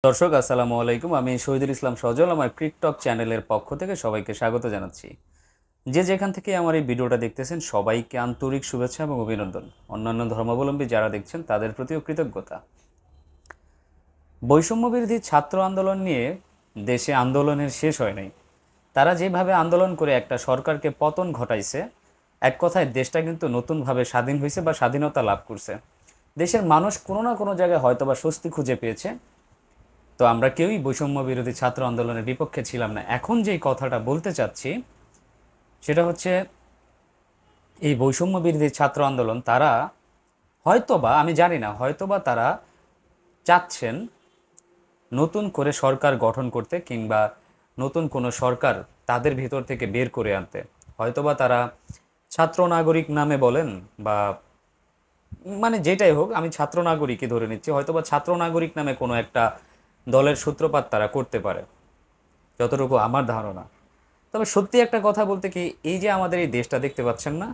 দর্শক আসসালামু আলাইকুম। আমি শহীদুল ইসলাম সজল আমার ক্রিকটক চ্যানেলের পক্ষ থেকে সবাইকে স্বাগত জানাচ্ছি। যে যেখান থেকে আমার এই ভিডিওটা দেখতেছেন সবাইকে আন্তরিক শুভেচ্ছা এবং অভিনন্দন। অন্যান্য ধর্মাবলম্বী যারা দেখছেন তাদের প্রতিও কৃতজ্ঞতা। বৈষম্য বিরোধী ছাত্র আন্দোলন নিয়ে দেশে আন্দোলনের শেষ হয় নাই। তারা যেভাবে আন্দোলন করে একটা সরকারকে পতন ঘটাইছে, এক কথায় দেশটা কিন্তু নতুনভাবে স্বাধীন হয়েছে বা স্বাধীনতা লাভ করছে। দেশের মানুষ কোনো না কোনো জায়গায় হয়তোবা স্বস্তি খুঁজে পেয়েছে। তো আমরা কেউই বৈষম্য বিরোধী ছাত্র আন্দোলনের বিপক্ষে ছিলাম না। এখন যেই কথাটা বলতে চাচ্ছি সেটা হচ্ছে এই বৈষম্য বিরোধী ছাত্র আন্দোলন তারা হয়তোবা, আমি জানি না, হয়তোবা তারা চাচ্ছেন নতুন করে সরকার গঠন করতে কিংবা নতুন কোনো সরকার তাদের ভিতর থেকে বের করে আনতে। হয়তোবা তারা ছাত্র নাগরিক নামে বলেন বা মানে যেটাই হোক, আমি ছাত্র নাগরিকই ধরে নিচ্ছি, হয়তোবা ছাত্র নাগরিক নামে কোনো একটা দলের সূত্রপাত তারা করতে পারে, যতটুকু আমার ধারণা। তবে সত্যি একটা কথা বলতে কি, এই যে আমাদের এই দেশটা দেখতে পাচ্ছেন না,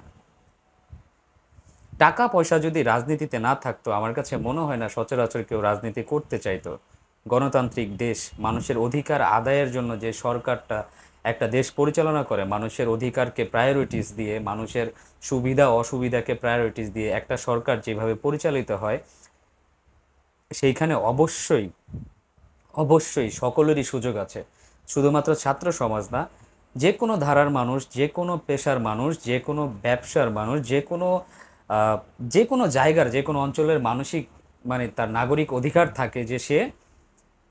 টাকা পয়সা যদি রাজনীতিতে না থাকতো আমার কাছে মনে হয় না সচরাচর কেউ রাজনীতি করতে চাইতো। গণতান্ত্রিক দেশ, মানুষের অধিকার আদায়ের জন্য যে সরকারটা একটা দেশ পরিচালনা করে, মানুষের অধিকারকে প্রায়োরিটিস দিয়ে, মানুষের সুবিধা অসুবিধাকে প্রায়োরিটিস দিয়ে একটা সরকার যেভাবে পরিচালিত হয়, সেইখানে অবশ্যই অবশ্যই সকলেরই সুযোগ আছে। শুধুমাত্র ছাত্র সমাজ না, যে কোনো ধারার মানুষ, যে কোনো পেশার মানুষ, যে কোনো ব্যবসার মানুষ, আহ, যে কোনো জায়গার, যে কোনো অঞ্চলের মানসিক মানে তার নাগরিক অধিকার থাকে যে সে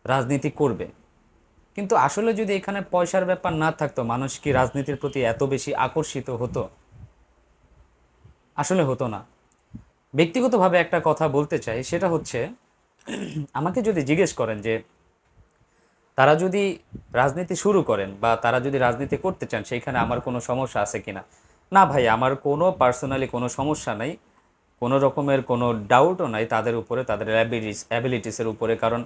রাজনীতি করবে। কিন্তু আসলে যদি এখানে পয়সার ব্যাপার না থাকতো, মানুষ কি রাজনীতির প্রতি এত বেশি আকর্ষিত হতো? আসলে হতো না। ব্যক্তিগতভাবে একটা কথা বলতে চাই, সেটা হচ্ছে আমাকে যদি জিজ্ঞেস করেন যে তারা যদি রাজনীতি শুরু করেন বা তারা যদি রাজনীতি করতে চান সেইখানে আমার কোনো সমস্যা আছে কিনা, না ভাই, আমার কোনো পার্সোনালি কোনো সমস্যা নাই, কোনো রকমের কোনো ডাউটও নাই তাদের উপরে, তাদের অ্যাবিলিটিসের উপরে। কারণ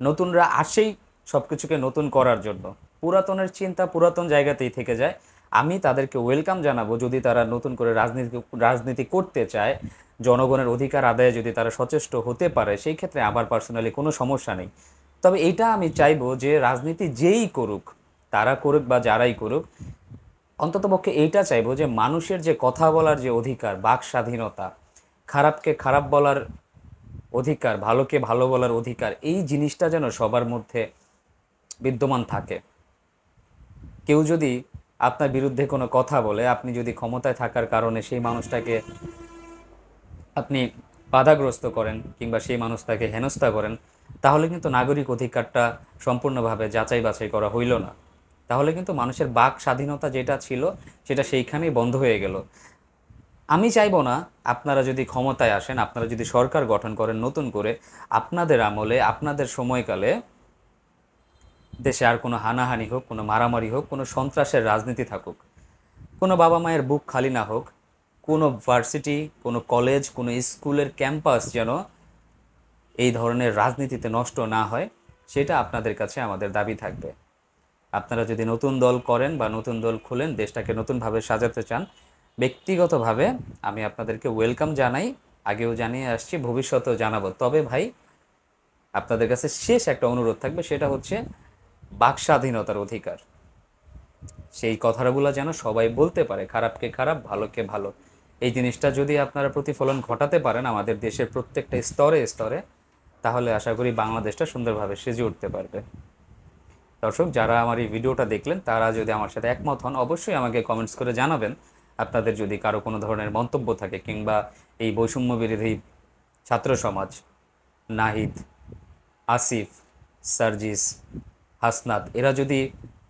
নতুনরা আসেই সব কিছুকে নতুন করার জন্য, পুরাতনের চিন্তা পুরাতন জায়গাতেই থেকে যায়। আমি তাদেরকে ওয়েলকাম জানাবো যদি তারা নতুন করে রাজনীতি রাজনীতি করতে চায়, জনগণের অধিকার আদায়ে যদি তারা সচেষ্ট হতে পারে, সেই ক্ষেত্রে আমার পার্সোনালি কোনো সমস্যা নেই। তবে এইটা আমি চাইবো যে রাজনীতি যেই করুক, তারা করুক বা যারাই করুক, অন্ততপক্ষে এইটা চাইবো যে মানুষের যে কথা বলার যে অধিকার, বাক স্বাধীনতা, খারাপকে খারাপ বলার অধিকার, ভালোকে ভালো বলার অধিকার, এই জিনিসটা যেন সবার মধ্যে বিদ্যমান থাকে। কেউ যদি আপনার বিরুদ্ধে কোনো কথা বলে, আপনি যদি ক্ষমতায় থাকার কারণে সেই মানুষটাকে আপনি বাধাগ্রস্ত করেন কিংবা সেই মানুষটাকে হেনস্থা করেন, তাহলে কিন্তু নাগরিক অধিকারটা সম্পূর্ণভাবে যাচাই বাছাই করা হইল না। তাহলে কিন্তু মানুষের বাক স্বাধীনতা যেটা ছিল সেটা সেইখানেই বন্ধ হয়ে গেল। আমি চাইবো না আপনারা যদি ক্ষমতায় আসেন, আপনারা যদি সরকার গঠন করেন নতুন করে, আপনাদের আমলে, আপনাদের সময়কালে দেশে আর কোনো হানাহানি হোক, কোনো মারামারি হোক, কোনো সন্ত্রাসের রাজনীতি থাকুক, কোনো বাবা মায়ের বুক খালি না হোক, কোনো ভার্সিটি, কোনো কলেজ, কোনো স্কুলের ক্যাম্পাস যেন এই ধরনের রাজনীতিতে নষ্ট না হয়, সেটা আপনাদের কাছে আমাদের দাবি থাকবে। আপনারা যদি নতুন দল করেন বা নতুন দল খুলেন, দেশটাকে নতুনভাবে সাজাতে চান, ব্যক্তিগতভাবে আমি আপনাদেরকে ওয়েলকাম জানাই, আগেও জানিয়ে আসছি, ভবিষ্যতেও জানাবো। তবে ভাই, আপনাদের কাছে শেষ একটা অনুরোধ থাকবে, সেটা হচ্ছে বাক স্বাধীনতার অধিকার। সেই কথাগুলো যেন সবাই বলতে পারে, খারাপকে খারাপ, ভালোকে ভালো। এই জিনিসটা যদি আপনারা প্রতিফলন ঘটাতে পারেন আমাদের দেশের প্রত্যেকটা স্তরে স্তরে, তাহলে আশা করি বাংলাদেশটা সুন্দরভাবে সেজে উঠতে পারবে। দর্শক, যারা আমার এই ভিডিওটা দেখলেন তারা যদি আমার সাথে একমত হন, অবশ্যই আমাকে কমেন্টস করে জানাবেন। আপনাদের যদি কারো কোনো ধরনের মন্তব্য থাকে কিংবা এই বৈষম্য বিরোধী ছাত্র সমাজ, নাহিদ, আসিফ, সার্জিস, হাসনাত, এরা যদি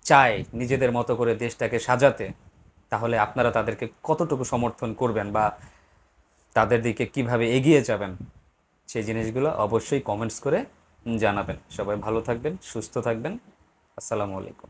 চায় নিজেদের মতো করে দেশটাকে সাজাতে, তাহলে আপনারা তাদেরকে কতটুকু সমর্থন করবেন বা তাদের দিকে কিভাবে এগিয়ে যাবেন, সেই জিনিসগুলো অবশ্যই কমেন্টস করে জানাবেন। সবাই ভালো থাকবেন, সুস্থ থাকবেন। আসসালামু আলাইকুম।